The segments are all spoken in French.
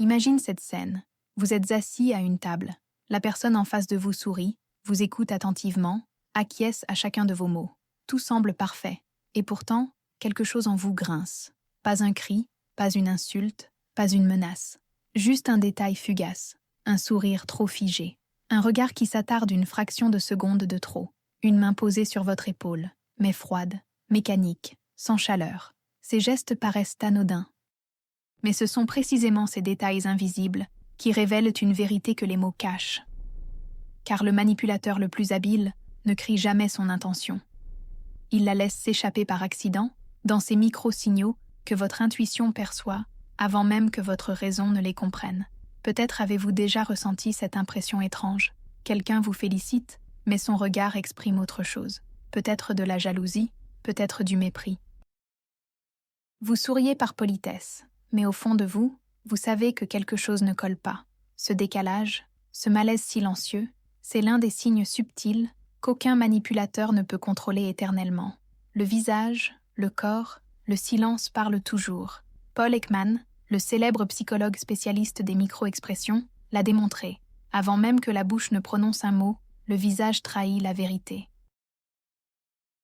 Imagine cette scène. Vous êtes assis à une table. La personne en face de vous sourit, vous écoute attentivement, acquiesce à chacun de vos mots. Tout semble parfait. Et pourtant, quelque chose en vous grince. Pas un cri, pas une insulte, pas une menace. Juste un détail fugace. Un sourire trop figé. Un regard qui s'attarde une fraction de seconde de trop. Une main posée sur votre épaule, mais froide, mécanique, sans chaleur. Ces gestes paraissent anodins. Mais ce sont précisément ces détails invisibles qui révèlent une vérité que les mots cachent. Car le manipulateur le plus habile ne crie jamais son intention. Il la laisse s'échapper par accident dans ces micro-signaux que votre intuition perçoit avant même que votre raison ne les comprenne. Peut-être avez-vous déjà ressenti cette impression étrange. Quelqu'un vous félicite, mais son regard exprime autre chose. Peut-être de la jalousie, peut-être du mépris. Vous souriez par politesse, mais au fond de vous, vous savez que quelque chose ne colle pas. Ce décalage, ce malaise silencieux, c'est l'un des signes subtils qu'aucun manipulateur ne peut contrôler éternellement. Le visage, le corps, le silence parlent toujours. Paul Ekman, le célèbre psychologue spécialiste des micro-expressions, l'a démontré. Avant même que la bouche ne prononce un mot, le visage trahit la vérité.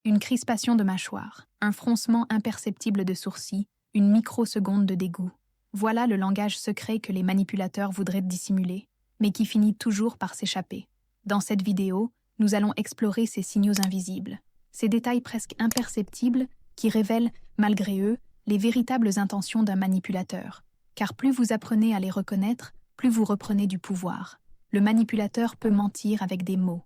Une crispation de mâchoire, un froncement imperceptible de sourcils, une microseconde de dégoût. Voilà le langage secret que les manipulateurs voudraient dissimuler, mais qui finit toujours par s'échapper. Dans cette vidéo, nous allons explorer ces signaux invisibles, ces détails presque imperceptibles qui révèlent, malgré eux, les véritables intentions d'un manipulateur. Car plus vous apprenez à les reconnaître, plus vous reprenez du pouvoir. Le manipulateur peut mentir avec des mots.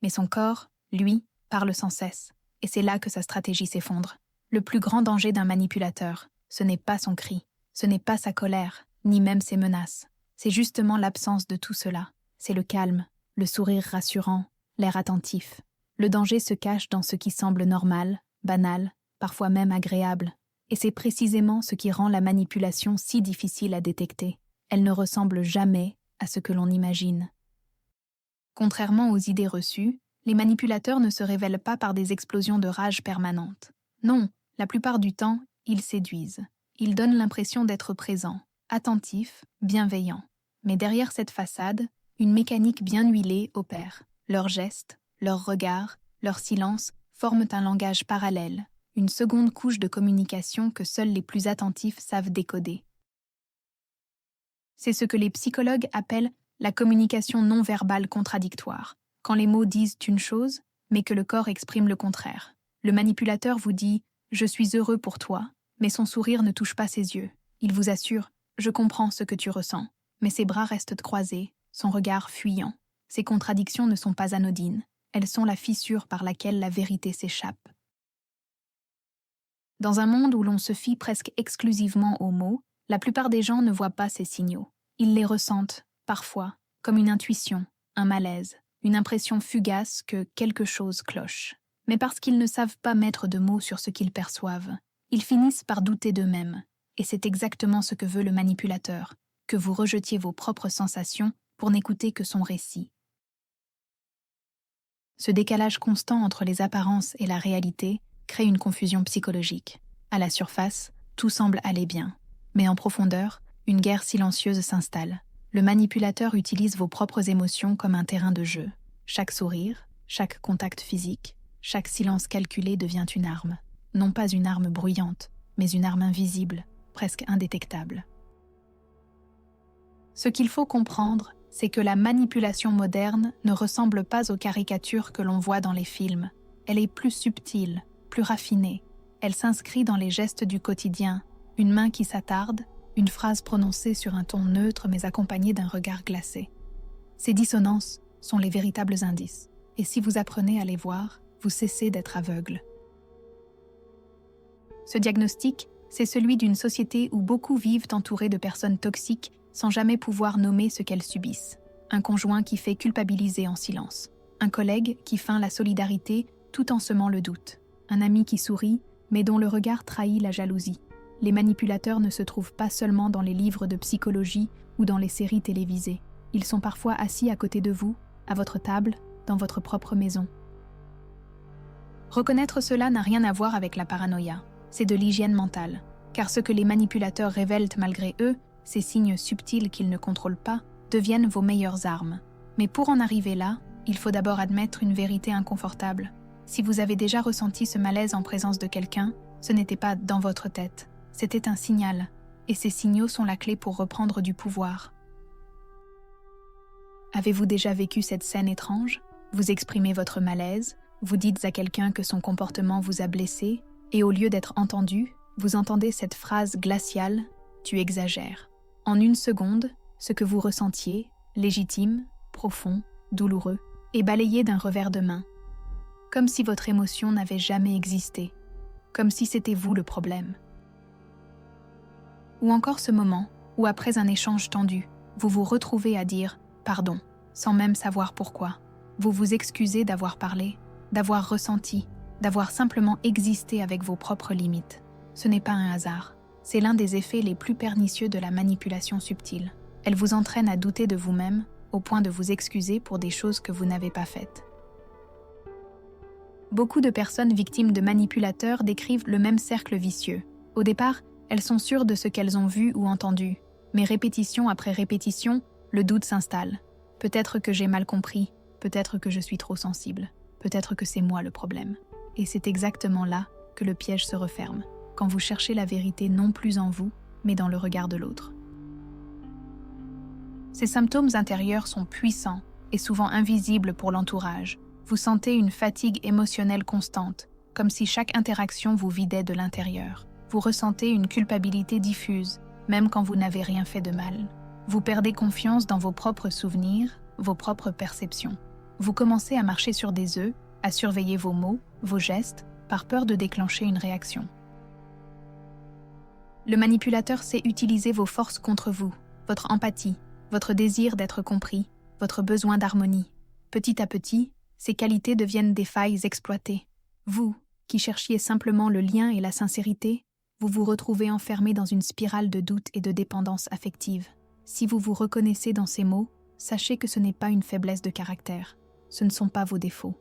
Mais son corps, lui, parle sans cesse. Et c'est là que sa stratégie s'effondre. Le plus grand danger d'un manipulateur, ce n'est pas son cri, ce n'est pas sa colère, ni même ses menaces. C'est justement l'absence de tout cela. C'est le calme, le sourire rassurant, l'air attentif. Le danger se cache dans ce qui semble normal, banal, parfois même agréable. Et c'est précisément ce qui rend la manipulation si difficile à détecter. Elle ne ressemble jamais à ce que l'on imagine. Contrairement aux idées reçues, les manipulateurs ne se révèlent pas par des explosions de rage permanentes. Non, la plupart du temps, ils séduisent. Ils donnent l'impression d'être présents, attentifs, bienveillants. Mais derrière cette façade, une mécanique bien huilée opère. Leurs gestes, leurs regards, leurs silences forment un langage parallèle, une seconde couche de communication que seuls les plus attentifs savent décoder. C'est ce que les psychologues appellent la communication non verbale contradictoire, quand les mots disent une chose, mais que le corps exprime le contraire. Le manipulateur vous dit « Je suis heureux pour toi », mais son sourire ne touche pas ses yeux. Il vous assure « Je comprends ce que tu ressens », mais ses bras restent croisés, son regard fuyant. Ces contradictions ne sont pas anodines, elles sont la fissure par laquelle la vérité s'échappe. Dans un monde où l'on se fie presque exclusivement aux mots, la plupart des gens ne voient pas ces signaux. Ils les ressentent, parfois, comme une intuition, un malaise, une impression fugace que quelque chose cloche. Mais parce qu'ils ne savent pas mettre de mots sur ce qu'ils perçoivent, ils finissent par douter d'eux-mêmes. Et c'est exactement ce que veut le manipulateur, que vous rejetiez vos propres sensations pour n'écouter que son récit. Ce décalage constant entre les apparences et la réalité crée une confusion psychologique. À la surface, tout semble aller bien. Mais en profondeur, une guerre silencieuse s'installe. Le manipulateur utilise vos propres émotions comme un terrain de jeu. Chaque sourire, chaque contact physique, chaque silence calculé devient une arme. Non pas une arme bruyante, mais une arme invisible, presque indétectable. Ce qu'il faut comprendre, c'est que la manipulation moderne ne ressemble pas aux caricatures que l'on voit dans les films. Elle est plus subtile, plus raffinée. Elle s'inscrit dans les gestes du quotidien, une main qui s'attarde, une phrase prononcée sur un ton neutre mais accompagnée d'un regard glacé. Ces dissonances sont les véritables indices, et si vous apprenez à les voir, vous cessez d'être aveugle. Ce diagnostic, c'est celui d'une société où beaucoup vivent entourés de personnes toxiques sans jamais pouvoir nommer ce qu'elles subissent. Un conjoint qui fait culpabiliser en silence. Un collègue qui feint la solidarité tout en semant le doute. Un ami qui sourit, mais dont le regard trahit la jalousie. Les manipulateurs ne se trouvent pas seulement dans les livres de psychologie ou dans les séries télévisées. Ils sont parfois assis à côté de vous, à votre table, dans votre propre maison. Reconnaître cela n'a rien à voir avec la paranoïa. C'est de l'hygiène mentale. Car ce que les manipulateurs révèlent malgré eux ces signes subtils qu'il ne contrôle pas, deviennent vos meilleures armes. Mais pour en arriver là, il faut d'abord admettre une vérité inconfortable. Si vous avez déjà ressenti ce malaise en présence de quelqu'un, ce n'était pas dans votre tête, c'était un signal, et ces signaux sont la clé pour reprendre du pouvoir. Avez-vous déjà vécu cette scène étrange? Vous exprimez votre malaise, vous dites à quelqu'un que son comportement vous a blessé, et au lieu d'être entendu, vous entendez cette phrase glaciale « tu exagères ». En une seconde, ce que vous ressentiez, légitime, profond, douloureux, est balayé d'un revers de main. Comme si votre émotion n'avait jamais existé, comme si c'était vous le problème. Ou encore ce moment où, après un échange tendu, vous vous retrouvez à dire « pardon », sans même savoir pourquoi. Vous vous excusez d'avoir parlé, d'avoir ressenti, d'avoir simplement existé avec vos propres limites. Ce n'est pas un hasard. C'est l'un des effets les plus pernicieux de la manipulation subtile. Elle vous entraîne à douter de vous-même, au point de vous excuser pour des choses que vous n'avez pas faites. Beaucoup de personnes victimes de manipulateurs décrivent le même cercle vicieux. Au départ, elles sont sûres de ce qu'elles ont vu ou entendu, mais répétition après répétition, le doute s'installe. Peut-être que j'ai mal compris, peut-être que je suis trop sensible, peut-être que c'est moi le problème. Et c'est exactement là que le piège se referme, quand vous cherchez la vérité non plus en vous, mais dans le regard de l'autre. Ces symptômes intérieurs sont puissants et souvent invisibles pour l'entourage. Vous sentez une fatigue émotionnelle constante, comme si chaque interaction vous vidait de l'intérieur. Vous ressentez une culpabilité diffuse, même quand vous n'avez rien fait de mal. Vous perdez confiance dans vos propres souvenirs, vos propres perceptions. Vous commencez à marcher sur des œufs, à surveiller vos mots, vos gestes, par peur de déclencher une réaction. Le manipulateur sait utiliser vos forces contre vous, votre empathie, votre désir d'être compris, votre besoin d'harmonie. Petit à petit, ces qualités deviennent des failles exploitées. Vous, qui cherchiez simplement le lien et la sincérité, vous vous retrouvez enfermé dans une spirale de doute et de dépendance affective. Si vous vous reconnaissez dans ces mots, sachez que ce n'est pas une faiblesse de caractère. Ce ne sont pas vos défauts.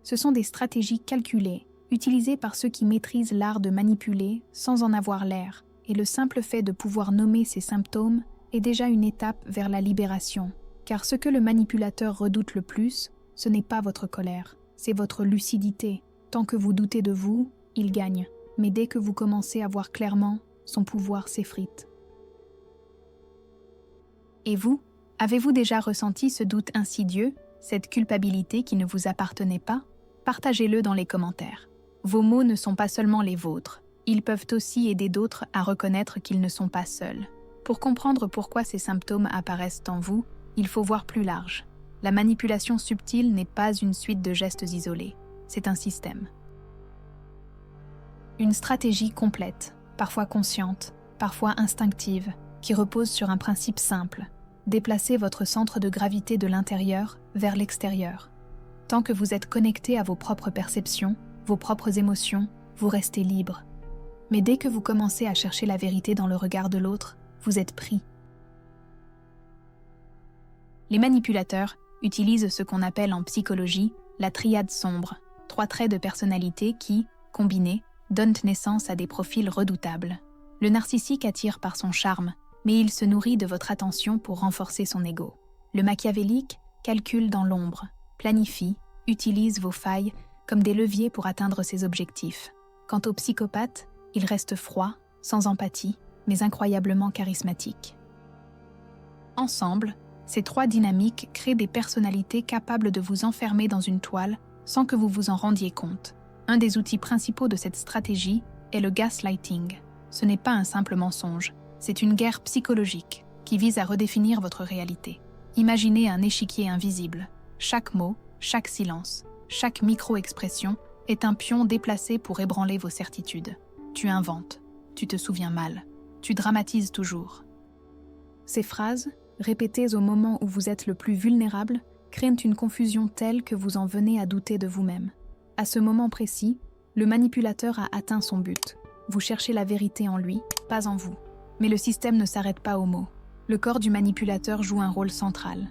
Ce sont des stratégies calculées, utilisées par ceux qui maîtrisent l'art de manipuler sans en avoir l'air, et le simple fait de pouvoir nommer ces symptômes est déjà une étape vers la libération. Car ce que le manipulateur redoute le plus, ce n'est pas votre colère, c'est votre lucidité. Tant que vous doutez de vous, il gagne. Mais dès que vous commencez à voir clairement, son pouvoir s'effrite. Et vous, avez-vous déjà ressenti ce doute insidieux, cette culpabilité qui ne vous appartenait pas? Partagez-le dans les commentaires. Vos mots ne sont pas seulement les vôtres, ils peuvent aussi aider d'autres à reconnaître qu'ils ne sont pas seuls. Pour comprendre pourquoi ces symptômes apparaissent en vous, il faut voir plus large. La manipulation subtile n'est pas une suite de gestes isolés, c'est un système. Une stratégie complète, parfois consciente, parfois instinctive, qui repose sur un principe simple: déplacer votre centre de gravité de l'intérieur vers l'extérieur. Tant que vous êtes connecté à vos propres perceptions, vos propres émotions, vous restez libre. Mais dès que vous commencez à chercher la vérité dans le regard de l'autre, vous êtes pris. Les manipulateurs utilisent ce qu'on appelle en psychologie la triade sombre, 3 traits de personnalité qui, combinés, donnent naissance à des profils redoutables. Le narcissique attire par son charme, mais il se nourrit de votre attention pour renforcer son ego. Le machiavélique calcule dans l'ombre, planifie, utilise vos failles comme des leviers pour atteindre ses objectifs. Quant au psychopathe, il reste froid, sans empathie, mais incroyablement charismatique. Ensemble, ces 3 dynamiques créent des personnalités capables de vous enfermer dans une toile sans que vous vous en rendiez compte. Un des outils principaux de cette stratégie est le gaslighting. Ce n'est pas un simple mensonge, c'est une guerre psychologique qui vise à redéfinir votre réalité. Imaginez un échiquier invisible. Chaque mot, chaque silence, chaque micro-expression est un pion déplacé pour ébranler vos certitudes. Tu inventes, tu te souviens mal, tu dramatises toujours. Ces phrases, répétées au moment où vous êtes le plus vulnérable, créent une confusion telle que vous en venez à douter de vous-même. À ce moment précis, le manipulateur a atteint son but. Vous cherchez la vérité en lui, pas en vous. Mais le système ne s'arrête pas aux mots. Le corps du manipulateur joue un rôle central.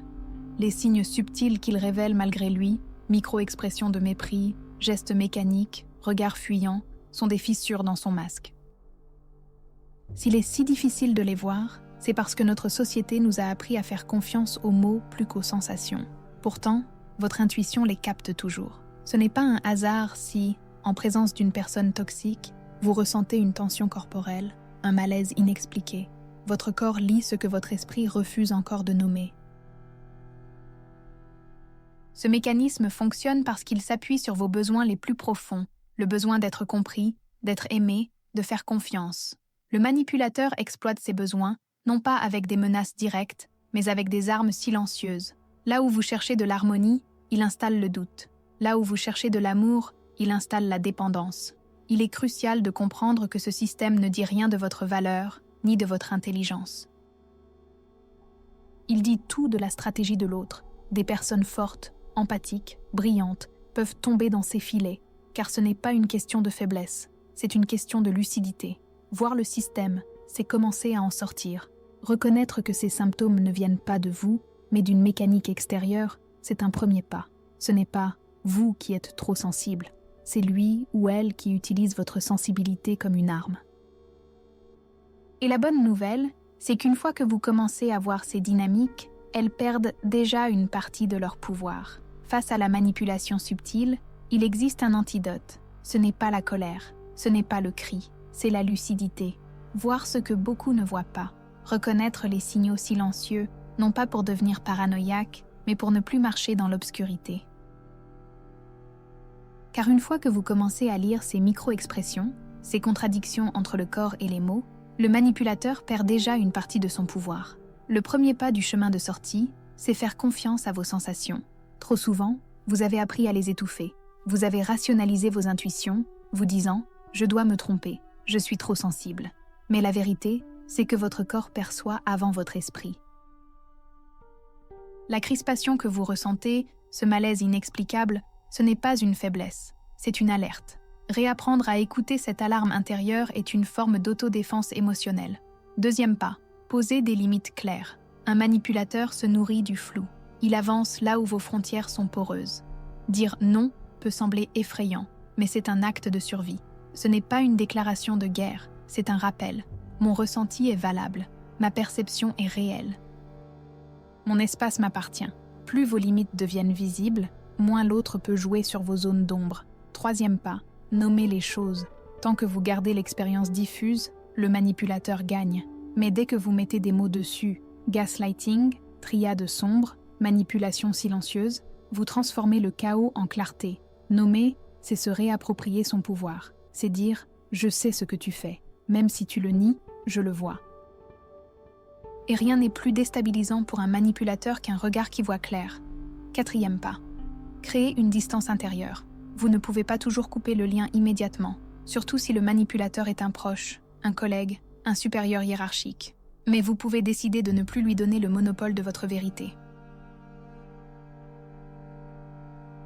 Les signes subtils qu'il révèle malgré lui, micro-expressions de mépris, gestes mécaniques, regards fuyants, sont des fissures dans son masque. S'il est si difficile de les voir, c'est parce que notre société nous a appris à faire confiance aux mots plus qu'aux sensations. Pourtant, votre intuition les capte toujours. Ce n'est pas un hasard si, en présence d'une personne toxique, vous ressentez une tension corporelle, un malaise inexpliqué. Votre corps lit ce que votre esprit refuse encore de nommer. Ce mécanisme fonctionne parce qu'il s'appuie sur vos besoins les plus profonds, le besoin d'être compris, d'être aimé, de faire confiance. Le manipulateur exploite ces besoins, non pas avec des menaces directes, mais avec des armes silencieuses. Là où vous cherchez de l'harmonie, il installe le doute. Là où vous cherchez de l'amour, il installe la dépendance. Il est crucial de comprendre que ce système ne dit rien de votre valeur, ni de votre intelligence. Il dit tout de la stratégie de l'autre. Des personnes fortes, empathiques, brillantes, peuvent tomber dans ces filets, car ce n'est pas une question de faiblesse, c'est une question de lucidité. Voir le système, c'est commencer à en sortir. Reconnaître que ces symptômes ne viennent pas de vous, mais d'une mécanique extérieure, c'est un premier pas. Ce n'est pas vous qui êtes trop sensible, c'est lui ou elle qui utilise votre sensibilité comme une arme. Et la bonne nouvelle, c'est qu'une fois que vous commencez à voir ces dynamiques, elles perdent déjà une partie de leur pouvoir. Face à la manipulation subtile, il existe un antidote. Ce n'est pas la colère, ce n'est pas le cri, c'est la lucidité. Voir ce que beaucoup ne voient pas. Reconnaître les signaux silencieux, non pas pour devenir paranoïaque, mais pour ne plus marcher dans l'obscurité. Car une fois que vous commencez à lire ces micro-expressions, ces contradictions entre le corps et les mots, le manipulateur perd déjà une partie de son pouvoir. Le premier pas du chemin de sortie, c'est faire confiance à vos sensations. Trop souvent, vous avez appris à les étouffer. Vous avez rationalisé vos intuitions, vous disant « je dois me tromper, je suis trop sensible ». Mais la vérité, c'est que votre corps perçoit avant votre esprit. La crispation que vous ressentez, ce malaise inexplicable, ce n'est pas une faiblesse, c'est une alerte. Réapprendre à écouter cette alarme intérieure est une forme d'autodéfense émotionnelle. Deuxième pas, poser des limites claires. Un manipulateur se nourrit du flou. Il avance là où vos frontières sont poreuses. Dire non peut sembler effrayant, mais c'est un acte de survie. Ce n'est pas une déclaration de guerre, c'est un rappel. Mon ressenti est valable, ma perception est réelle. Mon espace m'appartient. Plus vos limites deviennent visibles, moins l'autre peut jouer sur vos zones d'ombre. Troisième pas, nommer les choses. Tant que vous gardez l'expérience diffuse, le manipulateur gagne. Mais dès que vous mettez des mots dessus, gaslighting, triade sombre, manipulation silencieuse, vous transformez le chaos en clarté. Nommer, c'est se réapproprier son pouvoir. C'est dire « je sais ce que tu fais ». Même si tu le nies, je le vois. Et rien n'est plus déstabilisant pour un manipulateur qu'un regard qui voit clair. Quatrième pas. Créer une distance intérieure. Vous ne pouvez pas toujours couper le lien immédiatement, surtout si le manipulateur est un proche, un collègue, un supérieur hiérarchique. Mais vous pouvez décider de ne plus lui donner le monopole de votre vérité.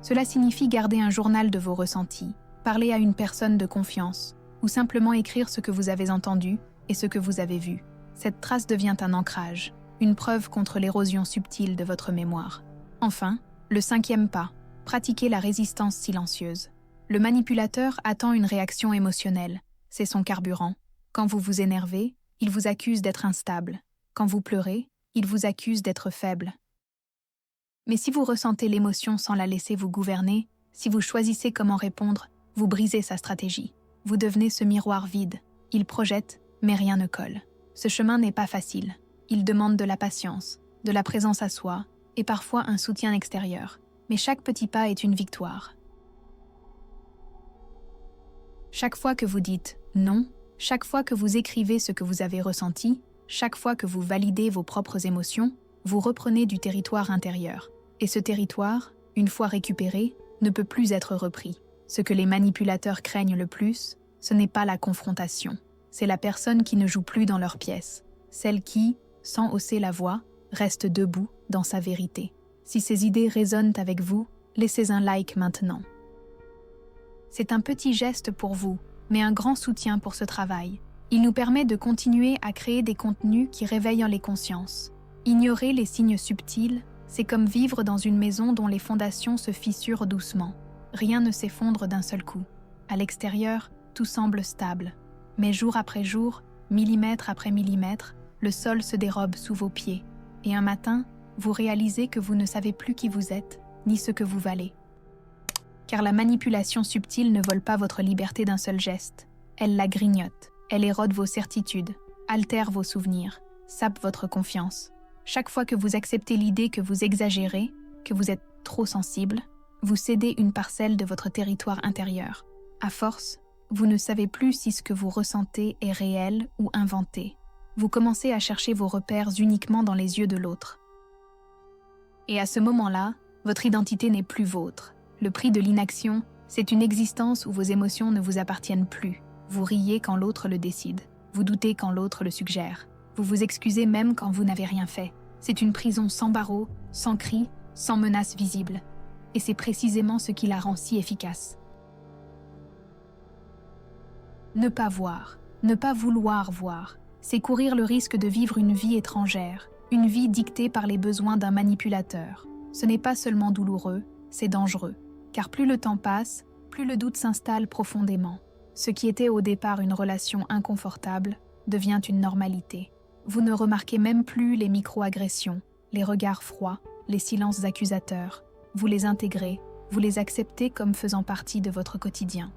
Cela signifie garder un journal de vos ressentis, parler à une personne de confiance, ou simplement écrire ce que vous avez entendu et ce que vous avez vu. Cette trace devient un ancrage, une preuve contre l'érosion subtile de votre mémoire. Enfin, le cinquième pas, pratiquer la résistance silencieuse. Le manipulateur attend une réaction émotionnelle, c'est son carburant. Quand vous vous énervez, il vous accuse d'être instable. Quand vous pleurez, il vous accuse d'être faible. Mais si vous ressentez l'émotion sans la laisser vous gouverner, si vous choisissez comment répondre, vous brisez sa stratégie. Vous devenez ce miroir vide. Il projette, mais rien ne colle. Ce chemin n'est pas facile. Il demande de la patience, de la présence à soi, et parfois un soutien extérieur. Mais chaque petit pas est une victoire. Chaque fois que vous dites « non », chaque fois que vous écrivez ce que vous avez ressenti, chaque fois que vous validez vos propres émotions, vous reprenez du territoire intérieur. Et ce territoire, une fois récupéré, ne peut plus être repris. Ce que les manipulateurs craignent le plus, ce n'est pas la confrontation. C'est la personne qui ne joue plus dans leur pièce. Celle qui, sans hausser la voix, reste debout dans sa vérité. Si ces idées résonnent avec vous, laissez un like maintenant. C'est un petit geste pour vous, mais un grand soutien pour ce travail. Il nous permet de continuer à créer des contenus qui réveillent les consciences. Ignorer les signes subtils, c'est comme vivre dans une maison dont les fondations se fissurent doucement. Rien ne s'effondre d'un seul coup. À l'extérieur, tout semble stable. Mais jour après jour, Millimètre après millimètre, le sol se dérobe sous vos pieds. Et un matin, vous réalisez que vous ne savez plus qui vous êtes, ni ce que vous valez. Car la manipulation subtile ne vole pas votre liberté d'un seul geste. Elle la grignote, elle érode vos certitudes, altère vos souvenirs, sape votre confiance. Chaque fois que vous acceptez l'idée que vous exagérez, que vous êtes trop sensible, vous cédez une parcelle de votre territoire intérieur. À force, vous ne savez plus si ce que vous ressentez est réel ou inventé. Vous commencez à chercher vos repères uniquement dans les yeux de l'autre. Et à ce moment-là, votre identité n'est plus vôtre. Le prix de l'inaction, c'est une existence où vos émotions ne vous appartiennent plus. Vous riez quand l'autre le décide. Vous doutez quand l'autre le suggère. Vous vous excusez même quand vous n'avez rien fait. C'est une prison sans barreaux, sans cris, sans menaces visibles. Et c'est précisément ce qui la rend si efficace. Ne pas voir, ne pas vouloir voir, c'est courir le risque de vivre une vie étrangère, une vie dictée par les besoins d'un manipulateur. Ce n'est pas seulement douloureux, c'est dangereux. Car plus le temps passe, plus le doute s'installe profondément. Ce qui était au départ une relation inconfortable devient une normalité. Vous ne remarquez même plus les micro-agressions, les regards froids, les silences accusateurs. Vous les intégrez, vous les acceptez comme faisant partie de votre quotidien.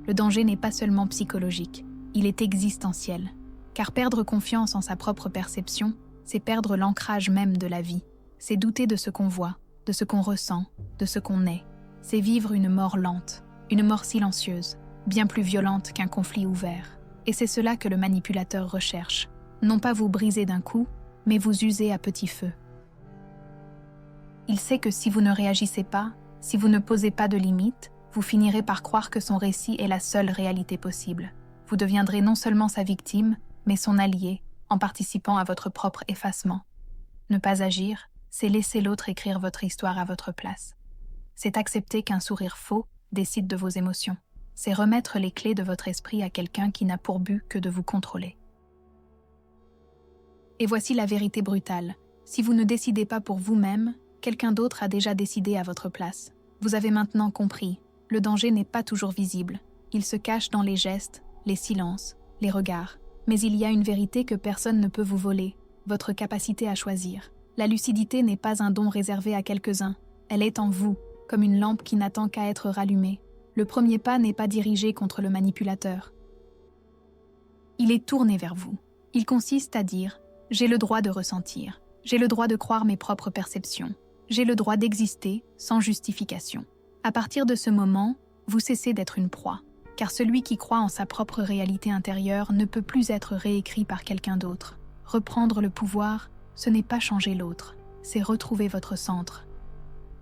Le danger n'est pas seulement psychologique, il est existentiel. Car perdre confiance en sa propre perception, c'est perdre l'ancrage même de la vie. C'est douter de ce qu'on voit, de ce qu'on ressent, de ce qu'on est. C'est vivre une mort lente, une mort silencieuse, bien plus violente qu'un conflit ouvert. Et c'est cela que le manipulateur recherche. Non pas vous briser d'un coup, mais vous user à petit feu. Il sait que si vous ne réagissez pas, si vous ne posez pas de limites, vous finirez par croire que son récit est la seule réalité possible. Vous deviendrez non seulement sa victime, mais son allié, en participant à votre propre effacement. Ne pas agir, c'est laisser l'autre écrire votre histoire à votre place. C'est accepter qu'un sourire faux décide de vos émotions. C'est remettre les clés de votre esprit à quelqu'un qui n'a pour but que de vous contrôler. Et voici la vérité brutale. Si vous ne décidez pas pour vous-même, quelqu'un d'autre a déjà décidé à votre place. Vous avez maintenant compris. Le danger n'est pas toujours visible. Il se cache dans les gestes, les silences, les regards. Mais il y a une vérité que personne ne peut vous voler, votre capacité à choisir. La lucidité n'est pas un don réservé à quelques-uns. Elle est en vous, comme une lampe qui n'attend qu'à être rallumée. Le premier pas n'est pas dirigé contre le manipulateur. Il est tourné vers vous. Il consiste à dire « J'ai le droit de ressentir. J'ai le droit de croire mes propres perceptions. J'ai le droit d'exister sans justification. » À partir de ce moment, vous cessez d'être une proie, car celui qui croit en sa propre réalité intérieure ne peut plus être réécrit par quelqu'un d'autre. Reprendre le pouvoir, ce n'est pas changer l'autre, c'est retrouver votre centre.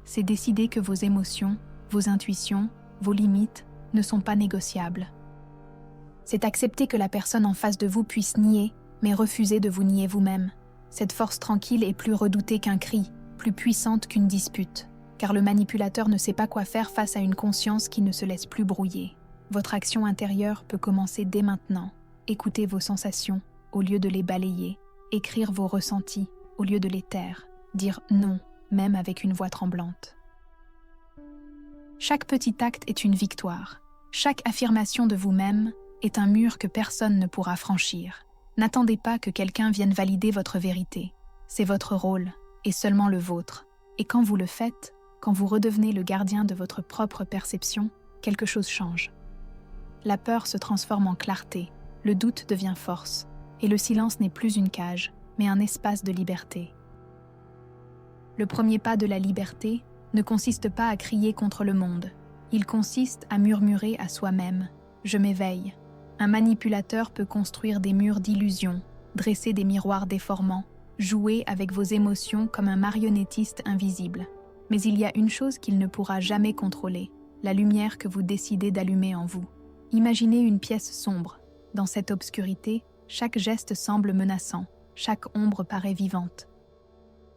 C'est décider que vos émotions, vos intuitions, vos limites ne sont pas négociables. C'est accepter que la personne en face de vous puisse nier, mais refuser de vous nier vous-même. Cette force tranquille est plus redoutée qu'un cri, plus puissante qu'une dispute. Car le manipulateur ne sait pas quoi faire face à une conscience qui ne se laisse plus brouiller. Votre action intérieure peut commencer dès maintenant. Écoutez vos sensations au lieu de les balayer. Écrire vos ressentis au lieu de les taire. Dire non, même avec une voix tremblante. Chaque petit acte est une victoire. Chaque affirmation de vous-même est un mur que personne ne pourra franchir. N'attendez pas que quelqu'un vienne valider votre vérité. C'est votre rôle, et seulement le vôtre. Et quand vous le faites, quand vous redevenez le gardien de votre propre perception, quelque chose change. La peur se transforme en clarté, le doute devient force, et le silence n'est plus une cage, mais un espace de liberté. Le premier pas de la liberté ne consiste pas à crier contre le monde, il consiste à murmurer à soi-même « Je m'éveille ». Un manipulateur peut construire des murs d'illusion, dresser des miroirs déformants, jouer avec vos émotions comme un marionnettiste invisible. Mais il y a une chose qu'il ne pourra jamais contrôler, la lumière que vous décidez d'allumer en vous. Imaginez une pièce sombre. Dans cette obscurité, chaque geste semble menaçant, chaque ombre paraît vivante.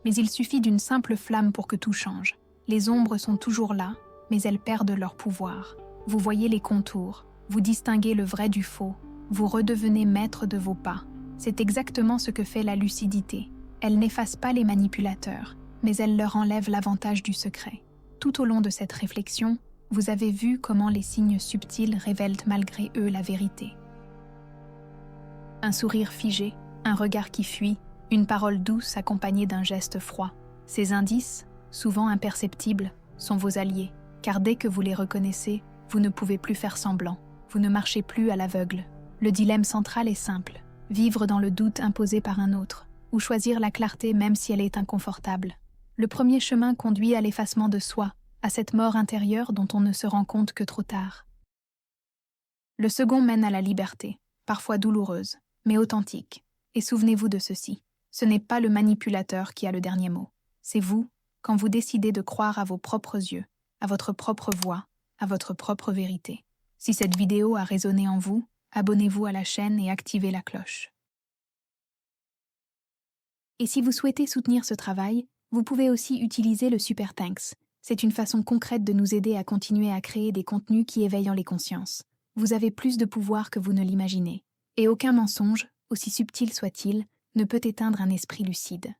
Mais il suffit d'une simple flamme pour que tout change. Les ombres sont toujours là, mais elles perdent leur pouvoir. Vous voyez les contours, vous distinguez le vrai du faux, vous redevenez maître de vos pas. C'est exactement ce que fait la lucidité. Elle n'efface pas les manipulateurs, mais elle leur enlève l'avantage du secret. Tout au long de cette réflexion, vous avez vu comment les signes subtils révèlent malgré eux la vérité. Un sourire figé, un regard qui fuit, une parole douce accompagnée d'un geste froid. Ces indices, souvent imperceptibles, sont vos alliés, car dès que vous les reconnaissez, vous ne pouvez plus faire semblant, vous ne marchez plus à l'aveugle. Le dilemme central est simple, vivre dans le doute imposé par un autre, ou choisir la clarté même si elle est inconfortable. Le premier chemin conduit à l'effacement de soi, à cette mort intérieure dont on ne se rend compte que trop tard. Le second mène à la liberté, parfois douloureuse, mais authentique. Et souvenez-vous de ceci, ce n'est pas le manipulateur qui a le dernier mot, c'est vous, quand vous décidez de croire à vos propres yeux, à votre propre voix, à votre propre vérité. Si cette vidéo a résonné en vous, abonnez-vous à la chaîne et activez la cloche. Et si vous souhaitez soutenir ce travail, vous pouvez aussi utiliser le Super Thanks. C'est une façon concrète de nous aider à continuer à créer des contenus qui éveillent les consciences. Vous avez plus de pouvoir que vous ne l'imaginez. Et aucun mensonge, aussi subtil soit-il, ne peut éteindre un esprit lucide.